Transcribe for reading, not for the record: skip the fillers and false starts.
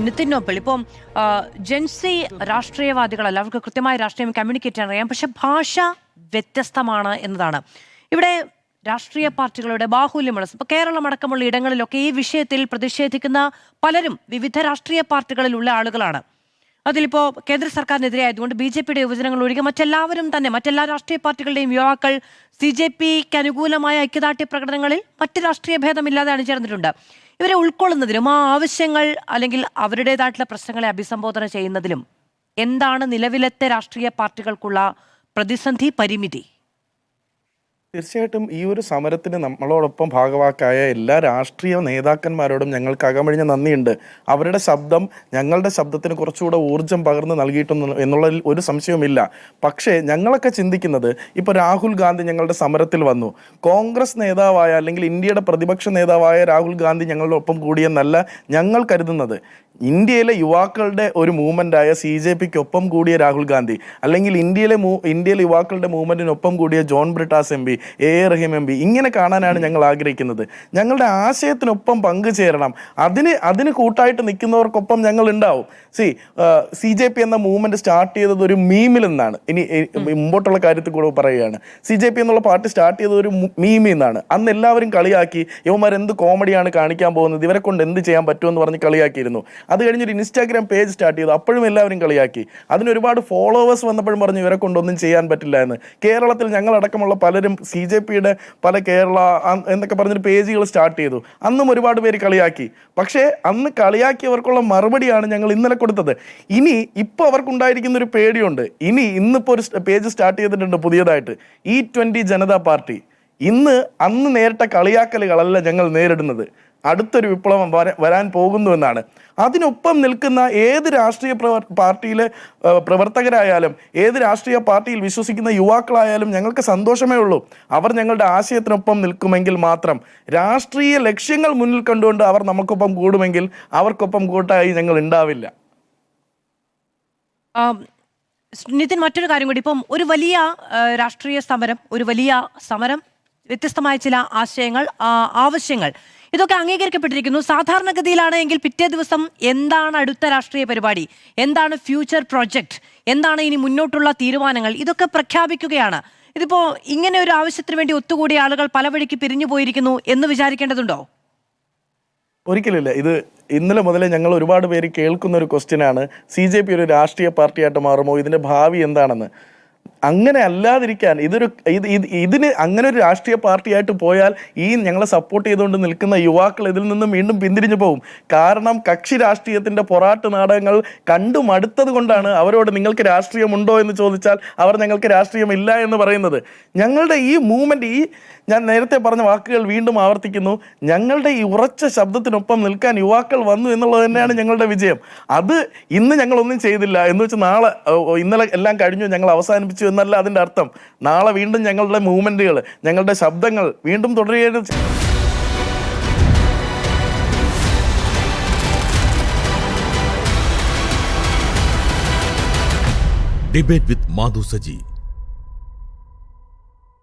നിതിനൊപ്പൽ ഇപ്പം ജെൻസി രാഷ്ട്രീയവാദികളല്ല, അവർക്ക് കൃത്യമായ രാഷ്ട്രീയം കമ്മ്യൂണിക്കേറ്റ് ചെയ്യാൻ അറിയാം. പക്ഷെ ഭാഷ വ്യത്യസ്തമാണ് എന്നതാണ്. ഇവിടെ രാഷ്ട്രീയ പാർട്ടികളുടെ ബാഹുല്യമുള്ള ഇപ്പൊ കേരളം അടക്കമുള്ള ഇടങ്ങളിലൊക്കെ ഈ വിഷയത്തിൽ പ്രതിഷേധിക്കുന്ന പലരും വിവിധ രാഷ്ട്രീയ പാർട്ടികളിലുള്ള ആളുകളാണ്. അതിലിപ്പോ കേന്ദ്ര സർക്കാരിനെതിരെ ആയതുകൊണ്ട് BJPയുടെ യുവജനങ്ങൾ ഒഴികെ മറ്റെല്ലാ രാഷ്ട്രീയ പാർട്ടികളുടെയും യുവാക്കൾ CJPക്ക് അനുകൂലമായ ഐക്യദാർഢ്യ പ്രകടനങ്ങളിൽ മറ്റ് രാഷ്ട്രീയ ഭേദമില്ലാതെ അണിചേർന്നിട്ടുണ്ട്. ഇവരെ ഉൾക്കൊള്ളുന്നതിലും ആ ആവശ്യങ്ങൾ അല്ലെങ്കിൽ അവരുടേതായിട്ടുള്ള പ്രശ്നങ്ങളെ അഭിസംബോധന ചെയ്യുന്നതിലും എന്താണ് നിലവിലത്തെ രാഷ്ട്രീയ പാർട്ടികൾക്കുള്ള പ്രതിസന്ധി, പരിമിതി? തീർച്ചയായിട്ടും ഈ ഒരു സമരത്തിന് നമ്മളോടൊപ്പം ഭാഗവാക്കായ എല്ലാ രാഷ്ട്രീയ നേതാക്കന്മാരോടും ഞങ്ങൾക്ക് അകമഴിഞ്ഞ നന്ദിയുണ്ട്. അവരുടെ ശബ്ദം ഞങ്ങളുടെ ശബ്ദത്തിന് കുറച്ചുകൂടെ ഊർജ്ജം പകർന്ന് നൽകിയിട്ടുണ്ട് എന്നുള്ളതിൽ ഒരു സംശയവുമില്ല. പക്ഷേ ഞങ്ങളൊക്കെ ചിന്തിക്കുന്നത്, ഇപ്പോൾ രാഹുൽ ഗാന്ധി ഞങ്ങളുടെ സമരത്തിൽ വന്നു, കോൺഗ്രസ് നേതാവായ അല്ലെങ്കിൽ ഇന്ത്യയുടെ പ്രതിപക്ഷ നേതാവായ രാഹുൽ ഗാന്ധി ഞങ്ങളുടെ ഒപ്പം കൂടിയെന്നല്ല ഞങ്ങൾ കരുതുന്നത്. ഇന്ത്യയിലെ യുവാക്കളുടെ ഒരു മൂവ്മെൻ്റായ CJPക്കൊപ്പം കൂടിയ രാഹുൽ ഗാന്ധി, അല്ലെങ്കിൽ ഇന്ത്യയിലെ യുവാക്കളുടെ മൂവ്മെൻറ്റിനൊപ്പം കൂടിയ John Brittas MP, A Rahim MP, ഇങ്ങനെ കാണാനാണ് ഞങ്ങൾ ആഗ്രഹിക്കുന്നത്. ഞങ്ങളുടെ ആശയത്തിനൊപ്പം പങ്കുചേരണം, അതിന് കൂട്ടായിട്ട് നിൽക്കുന്നവർക്കൊപ്പം ഞങ്ങൾ ഉണ്ടാവും. CJP എന്ന മൂവ്മെൻറ്റ് സ്റ്റാർട്ട് ചെയ്തത് ഒരു മീമിൽ നിന്നാണ്. ഇനി മുമ്പോട്ടുള്ള കാര്യത്തിൽ കൂടെ പറയുകയാണ്, CJP എന്നുള്ള പാർട്ടി സ്റ്റാർട്ട് ചെയ്തത് ഒരു മീമിൽ നിന്നാണ്. അന്ന് എല്ലാവരും കളിയാക്കി, ഇവന്മാർ എന്ത് കോമഡിയാണ് കാണിക്കാൻ പോകുന്നത്, ഇവരെ കൊണ്ട് എന്ത് ചെയ്യാൻ പറ്റുമെന്ന് പറഞ്ഞ് കളിയാക്കിയിരുന്നു. അത് കഴിഞ്ഞൊരു ഇൻസ്റ്റാഗ്രാം പേജ് സ്റ്റാർട്ട് ചെയ്തു, അപ്പോഴും എല്ലാവരും കളിയാക്കി. അതിനൊരുപാട് ഫോളോവേഴ്സ് വന്നപ്പോഴും പറഞ്ഞു ഇവരെ കൊണ്ടൊന്നും ചെയ്യാൻ പറ്റില്ല എന്ന്. കേരളത്തിൽ ഞങ്ങളടക്കമുള്ള പലരും CJPയുടെ പല കേരള എന്നൊക്കെ പറഞ്ഞൊരു പേജുകൾ സ്റ്റാർട്ട് ചെയ്തു. അന്നും ഒരുപാട് പേര് കളിയാക്കി. പക്ഷേ അന്ന് കളിയാക്കിയവർക്കുള്ള മറുപടിയാണ് ഞങ്ങൾ ഇന്നലെ കൊടുത്തത്. ഇപ്പോൾ അവർക്കുണ്ടായിരിക്കുന്ന ഒരു പേടിയുണ്ട്. ഇന്നിപ്പോൾ ഒരു പേജ് സ്റ്റാർട്ട് ചെയ്തിട്ടുണ്ട് പുതിയതായിട്ട്, E20 ജനതാ പാർട്ടി. അന്ന് നേരിട്ട കളിയാക്കലുകളല്ല ഞങ്ങൾ നേരിടുന്നത്, അടുത്തൊരു വിപ്ലവം വരാൻ പോകുന്നു എന്നാണ്. അതിനൊപ്പം നിൽക്കുന്ന ഏത് രാഷ്ട്രീയ പാർട്ടിയിലെ പ്രവർത്തകരായാലും, ഏത് രാഷ്ട്രീയ പാർട്ടിയിൽ വിശ്വസിക്കുന്ന യുവാക്കളായാലും ഞങ്ങൾക്ക് സന്തോഷമേ ഉള്ളൂ. അവർ ഞങ്ങളുടെ ആശയത്തിനൊപ്പം നിൽക്കുമെങ്കിൽ മാത്രം, രാഷ്ട്രീയ ലക്ഷ്യങ്ങൾ മുന്നിൽ കണ്ടുകൊണ്ട് അവർ നമുക്കൊപ്പം കൂടുമെങ്കിൽ അവർക്കൊപ്പം കൂട്ടായി ഞങ്ങൾ ഉണ്ടാവില്ല. നിതിൻ, മറ്റൊരു കാര്യം കൂടി, ഇപ്പം ഒരു വലിയ രാഷ്ട്രീയ സമരം, വ്യത്യസ്തമായ ചില ആശയങ്ങൾ, ആവശ്യങ്ങൾ, ഇതൊക്കെ അംഗീകരിക്കപ്പെട്ടിരിക്കുന്നു. സാധാരണഗതിയിലാണ് എങ്കിൽ പിറ്റേ ദിവസം എന്താണ് അടുത്ത രാഷ്ട്രീയ പരിപാടി, എന്താണ് ഫ്യൂച്ചർ പ്രോജക്റ്റ്, എന്താണ് ഇനി മുന്നോട്ടുള്ള തീരുമാനങ്ങൾ, ഇതൊക്കെ പ്രഖ്യാപിക്കുകയാണ്. ഇതിപ്പോ ഇങ്ങനെ ഒരു ആവശ്യത്തിന് വേണ്ടി ഒത്തുകൂടിയ ആളുകൾ പല വഴിക്ക് പിരിഞ്ഞു പോയിരിക്കുന്നു എന്ന് വിചാരിക്കേണ്ടതുണ്ടോ? ഒരിക്കലില്ല. ഇത് ഇന്നലെ മുതലേ ഞങ്ങൾ ഒരുപാട് പേര് കേൾക്കുന്ന ഒരു ക്വസ്റ്റ്യനാണ്, CJP ഒരു രാഷ്ട്രീയ പാർട്ടിയായിട്ട് മാറുമോ, ഇതിൻ്റെ ഭാവി എന്താണെന്ന്. അങ്ങനെ അല്ലാതിരിക്കാൻ ഇതിന് അങ്ങനെ ഒരു രാഷ്ട്രീയ പാർട്ടിയായിട്ട് പോയാൽ ഞങ്ങളെ സപ്പോർട്ട് ചെയ്തുകൊണ്ട് നിൽക്കുന്ന യുവാക്കൾ ഇതിൽ നിന്നും വീണ്ടും പിന്തിരിഞ്ഞു പോകും. കാരണം കക്ഷി രാഷ്ട്രീയത്തിൻ്റെ പൊറാട്ട് നാടകങ്ങൾ കണ്ടു മടുത്തത് കൊണ്ടാണ് അവരോട് നിങ്ങൾക്ക് രാഷ്ട്രീയമുണ്ടോ എന്ന് ചോദിച്ചാൽ അവർ ഞങ്ങൾക്ക് രാഷ്ട്രീയമില്ല എന്ന് പറയുന്നത്. ഞങ്ങളുടെ ഈ മൂവ്മെൻറ്റ്, ഞാൻ നേരത്തെ പറഞ്ഞ വാക്കുകൾ വീണ്ടും ആവർത്തിക്കുന്നു, ഞങ്ങളുടെ ഈ ഉറച്ച ശബ്ദത്തിനൊപ്പം നിൽക്കാൻ യുവാക്കൾ വന്നു എന്നുള്ളത് തന്നെയാണ് ഞങ്ങളുടെ വിജയം. അത് ഇന്ന് ഞങ്ങളൊന്നും ചെയ്തില്ല എന്ന് വെച്ച് ഇന്നലെ എല്ലാം കഴിഞ്ഞു, ഞങ്ങൾ അവസാനിപ്പിച്ചു എന്നല്ല അതിൻ്റെ അർത്ഥം. നാളെ വീണ്ടും ഞങ്ങളുടെ മൂവ്മെൻറ്റുകൾ, ഞങ്ങളുടെ ശബ്ദങ്ങൾ വീണ്ടും തുടരുകയാണ്. ഡിബേറ്റ് വിത്ത് മാധു സജി.